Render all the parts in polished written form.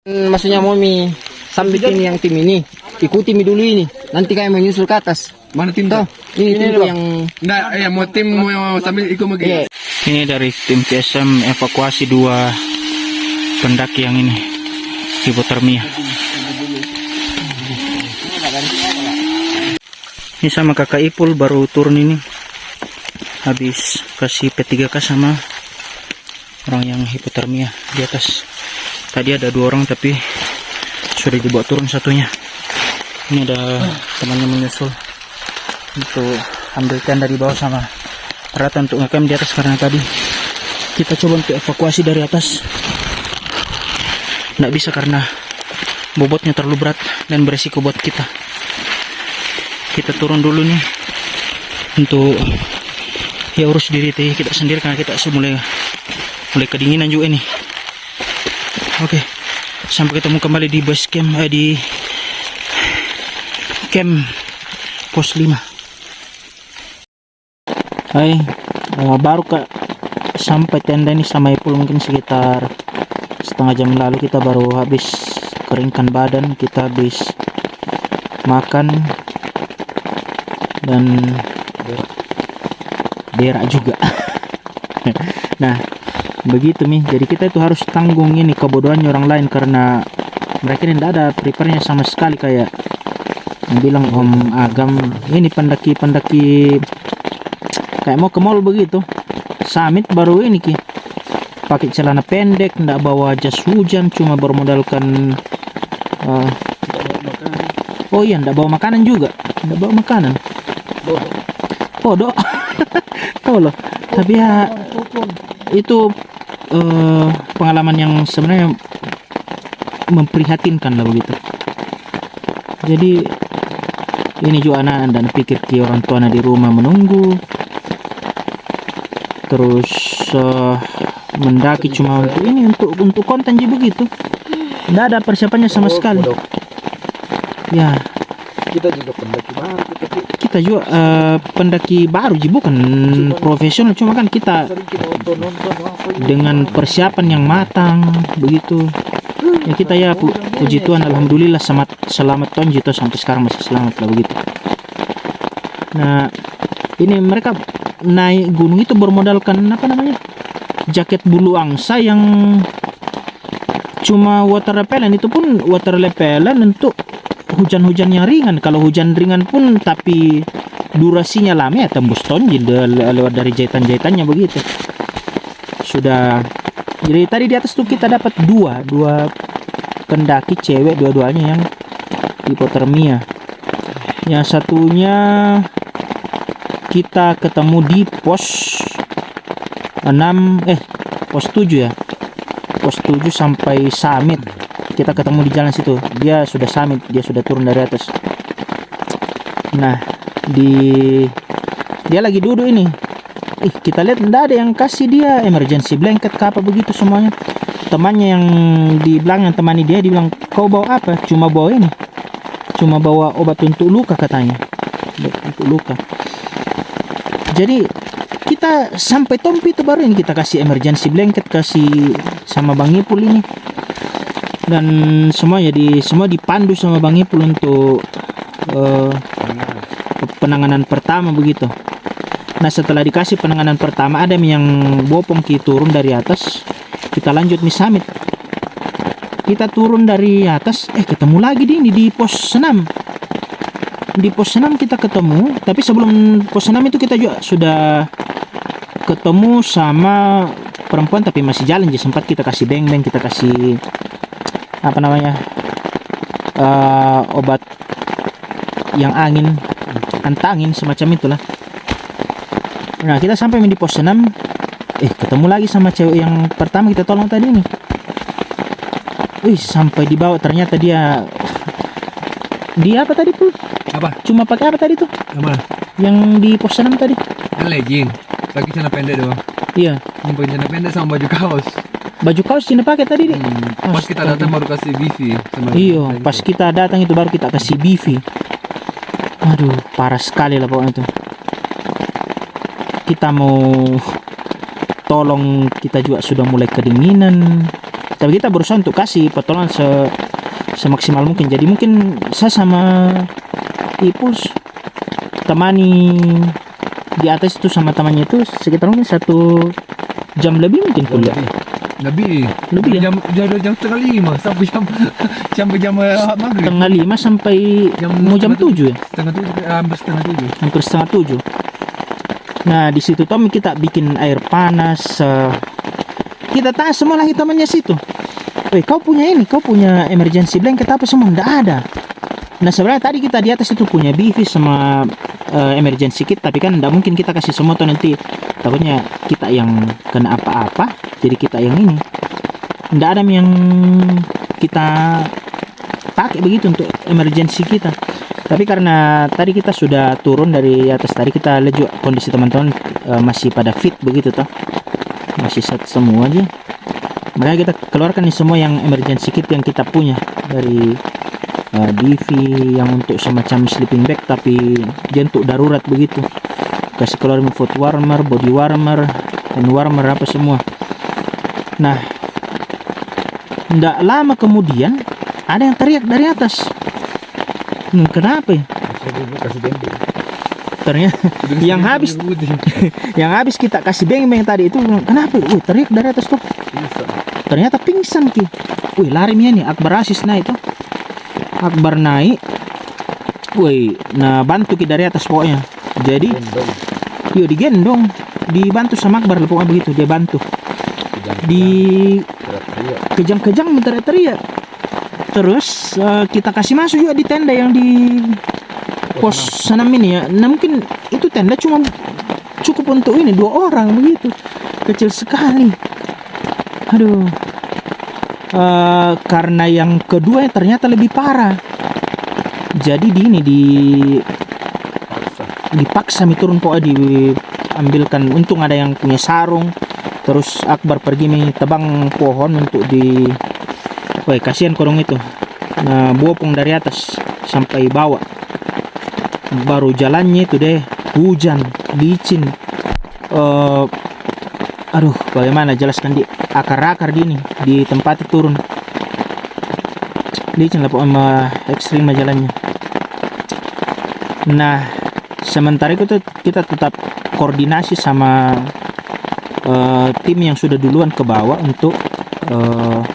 Maksudnya mau mi sambil ini yang tim ini ikuti mi dulu ini. Nanti kayak menyusul ke atas. Mana tim Toh, tuh? ini tim yang Enggak, ya mau tim mau sambil ikut lagi. Iya. Ini dari tim TSM evakuasi 2 pendaki yang ini hipotermia. Ini sama kakak Ipul baru turun ini. Habis kasih P3K sama orang yang hipotermia di atas. Tadi ada 2 orang tapi sudah dibawa turun satunya. Ini ada temannya menyusul untuk ambil tenda dari bawah sama rata untuk ngecamp di atas, karena tadi kita coba untuk evakuasi dari atas nggak bisa karena bobotnya terlalu berat dan beresiko buat kita. Kita turun dulu nih untuk ya urus diri kita sendiri karena kita mulai kedinginan juga nih. Oke, sampai ketemu kembali di base camp, di camp pos 5. Hai, baru sampai tenda ini sama Ipul mungkin sekitar setengah jam lalu. Kita baru habis keringkan badan, kita habis makan dan berak juga. Nah, begitu nih, jadi kita itu harus tanggung ini kebodohannya orang lain karena mereka ini tidak ada prepare-nya sama sekali. Kayak yang bilang Om Agam, ini pendaki kayak mau ke mall begitu, summit baru ini ki pakai celana pendek, tidak bawa jas hujan, cuma bermodalkan oh iya, tidak bawa makanan juga, tidak bawa makanan, bodoh. Tahu loh, tapi ya itu pengalaman yang sebenarnya memprihatinkan lah begitu. Jadi ini juga anak dan pikir ki orang tua di rumah menunggu, terus mendaki cuma untuk ini, untuk konten jadi begitu, tidak ada persiapannya sama sekali. Ya, Kita juga pendaki baru, kita juga pendaki baru ji, bukan profesional, cuma kan kita dengan persiapan yang matang begitu. Ya kita ya puji Tuhan, alhamdulillah selamat Tuhan Jito, sampai sekarang masih selamat lah begitu. Nah, ini mereka naik gunung itu bermodalkan apa namanya, jaket bulu angsa yang cuma water repellent, itu pun water repellent untuk hujan-hujan yang ringan. Kalau hujan ringan pun tapi durasinya lama ya tembus tonjil lewat dari jahitan-jahitannya begitu. Sudah, jadi tadi di atas tuh kita dapat dua pendaki cewek, dua-duanya yang hipotermia. Yang satunya kita ketemu di pos 7 ya, pos 7 sampai summit. Kita ketemu di jalan situ, dia sudah summit, dia sudah turun dari atas. Nah, dia lagi duduk ini, kita lihat tidak ada yang kasih dia emergency blanket ke apa begitu semuanya. Temannya yang di belakang temani dia bilang, kau bawa apa? Cuma bawa ini, cuma bawa obat untuk luka katanya, untuk luka. Jadi kita sampai Tompi itu baru ini kita kasih emergency blanket, kasih sama Bang Ipul ini, dan semua dipandu sama Bang Ipul untuk penanganan pertama begitu. Nah, setelah dikasih penanganan pertama, ada yang bopong turun dari atas, kita lanjut nih summit. Kita turun dari atas, ketemu lagi di pos 6. Di pos 6 kita ketemu, tapi sebelum pos 6 itu kita juga sudah ketemu sama perempuan tapi masih jalan, jadi sempat kita kasih beng-beng, kita kasih apa namanya, obat yang antangin semacam itulah. Nah, kita sampai di pos 6, ketemu lagi sama cewek yang pertama kita tolong tadi ini. Sampai di bawah ternyata dia apa tadi pul? Apa? Cuma pakai apa tadi tuh? Apa? Yang di pos 6 tadi? Legging, pakai celana pendek doang. Iya. Pakai celana pendek sama baju kaos. Baju kaos Cina pakai tadi deh. Pas kita datang baru kasih BV sama. Iya, pas kita datang itu baru kita kasih BV. Aduh, parah sekali lah pokoknya itu. Kita mau tolong, kita juga sudah mulai kedinginan, Tapi kita berusaha untuk kasih pertolongan semaksimal mungkin. Jadi mungkin saya sama Ipuls temani di atas itu sama temannya itu sekitar mungkin 1 jam lebih mungkin kuliah. Lebih Lebih ya? jam setengah 5 sampai jam maghrib. Setengah 5 sampai mau jam 7 ya? Setengah 7, hampir setengah 7. Hampir setengah 7. Nah di situ Tommy kita bikin air panas. Kita tanya semua lagi temannya situ. Kau punya ini, kau punya emergency blanket apa semua? Nggak ada. Nah sebenarnya tadi kita di atas itu punya BV sama emergency kit, tapi kan nggak mungkin kita kasih semua tuh, nanti takutnya kita yang kena apa-apa, jadi kita yang ini. Nggak ada yang kita pakai begitu untuk emergency kita. Tapi karena tadi kita sudah turun dari atas, tadi kita lihat juga kondisi teman-teman masih pada fit begitu toh, masih set semua aja. Makanya kita keluarkan nih semua yang emergency kit yang kita punya dari DV yang untuk semacam sleeping bag, tapi dia untuk darurat begitu. Kasih keluar foot warmer, body warmer, hand warmer apa semua. Nah, tidak lama kemudian ada yang teriak dari atas. Kenapa ya? Ternyata yang habis kita kasih beng-beng tadi itu kenapa? Teriak dari atas tuh. Ternyata pingsan ki. Lari nih Akbar Asis nah itu. Akbar naik. Nah bantu ki dari atas pokoknya. Jadi digendong, dibantu sama Akbar pokoknya begitu, dia bantu. Di kejang-kejang teriak-teriak. Terus kita kasih masuk juga di tenda yang di pos sana ini ya. Nah mungkin itu tenda cuma cukup untuk ini 2 orang begitu, kecil sekali. Aduh. Karena yang kedua ternyata lebih parah. Jadi dipaksa turun pokoknya, diambilkan. Untung ada yang punya sarung. Terus Akbar pergi tebang pohon untuk kasihan korong itu. Nah, bopong dari atas sampai bawah. Baru jalannya itu deh hujan, licin. Aduh, bagaimana jelaskan, di akar-akar di tempat turun. Licin lah pokoknya, ekstrim jalannya. Nah, sementara itu kita tetap koordinasi sama tim yang sudah duluan ke bawah untuk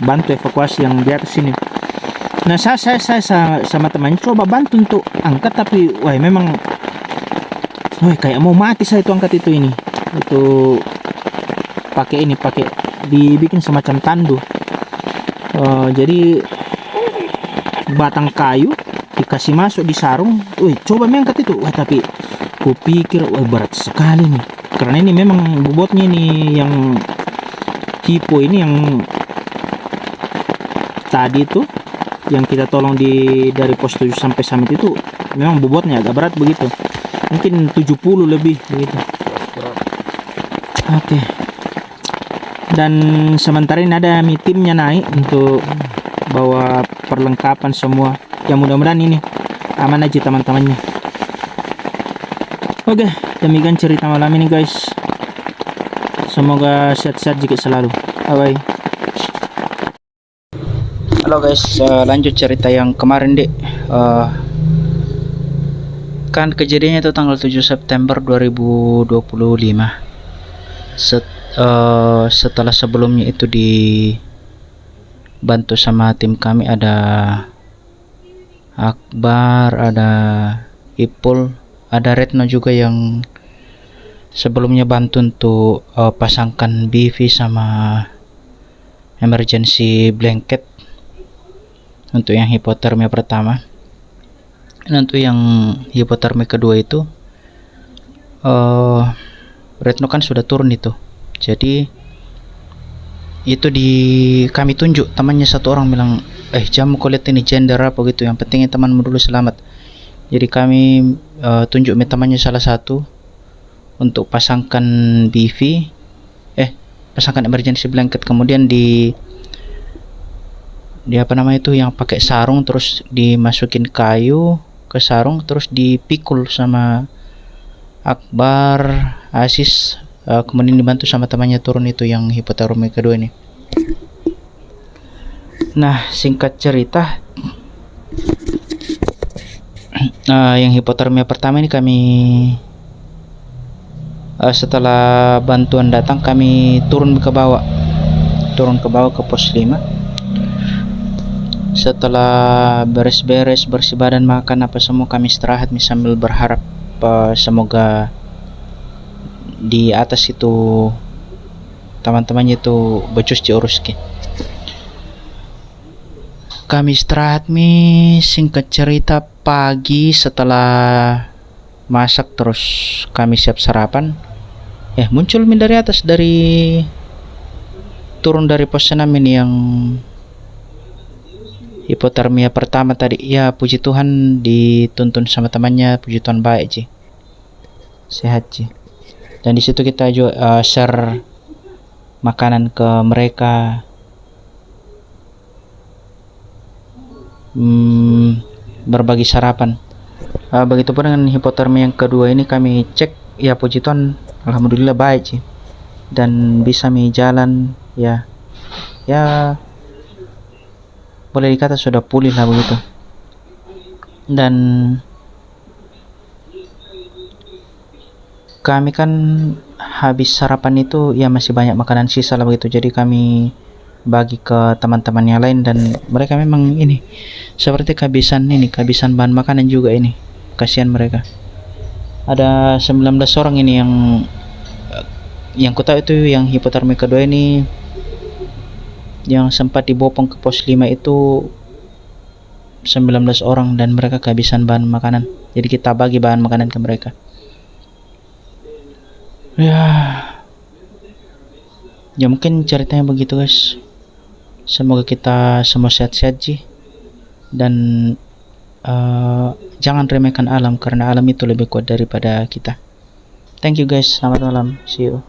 bantu evakuasi yang di atas ini. Nah, saya sama temannya coba bantu untuk angkat, tapi memang kayak mau mati saya itu angkat itu ini. Itu pakai dibikin semacam tandu. Jadi batang kayu dikasih masuk di sarung. Coba mengangkat itu. Tapi kupikir berat sekali nih. Karena ini memang bobotnya ini yang hipo ini yang tadi tuh yang kita tolong dari pos 7 sampai summit itu memang bobotnya agak berat begitu. Mungkin 70 lebih begitu. Oke. Dan sementara ini ada timnya naik untuk bawa perlengkapan semua. Ya mudah-mudahan ini aman aja teman-temannya. Oke, demikian cerita malam ini guys. Semoga sehat-sehat juga selalu. Bye bye. Halo guys, lanjut cerita yang kemarin dek. Kan kejadiannya itu tanggal 7 September 2025. Setelah sebelumnya itu dibantu sama tim kami, ada Akbar, ada Ipul, ada Retno juga yang sebelumnya bantu untuk pasangkan BV sama emergency blanket untuk yang hipotermia pertama. Dan untuk yang hipotermia kedua itu Retno kan sudah turun itu. Jadi itu kami tunjuk temannya satu orang bilang, jangan kau lihat ini gender apa gitu, yang pentingnya temanmu dulu selamat. Jadi kami tunjuk temannya salah satu untuk pasangkan BV, pasangkan emergency blanket, kemudian di apa namanya itu yang pakai sarung, terus dimasukin kayu ke sarung, terus dipikul sama Akbar, Asis, kemudian dibantu sama temannya turun itu yang hipotermia kedua ini. Nah, singkat cerita, yang hipotermia pertama ini kami setelah bantuan datang kami turun ke bawah ke pos 5. Setelah beres-beres bersih badan, makan apa semua, kami istirahat sambil berharap semoga di atas itu teman-temannya itu becus diurus. Kami istirahat singkat cerita pagi setelah masak terus kami siap sarapan, muncul dari atas, turun dari pos 6 ini yang hipotermia pertama tadi. Ya puji Tuhan dituntun sama temannya, puji Tuhan baik sehat dan di situ kita juga share makanan ke mereka, berbagi sarapan. Begitupun dengan hipotermia yang kedua ini kami cek, ya puji Tuhan alhamdulillah baik dan bisa jalan, ya boleh dikata sudah pulih lah begitu. Dan kami kan habis sarapan itu ya masih banyak makanan sisa lah begitu, jadi kami bagi ke teman-teman yang lain dan mereka memang ini seperti kehabisan bahan makanan juga ini. Kasihan mereka. Ada 19 orang ini yang ku tahu itu yang hipotermia kedua ini yang sempat dibopong ke pos 5 itu 19 orang dan mereka kehabisan bahan makanan. Jadi kita bagi bahan makanan ke mereka. Ya mungkin ceritanya begitu guys. Semoga kita semua sehat-sehat dan jangan remehkan alam karena alam itu lebih kuat daripada kita. Thank you guys. Selamat malam. See you.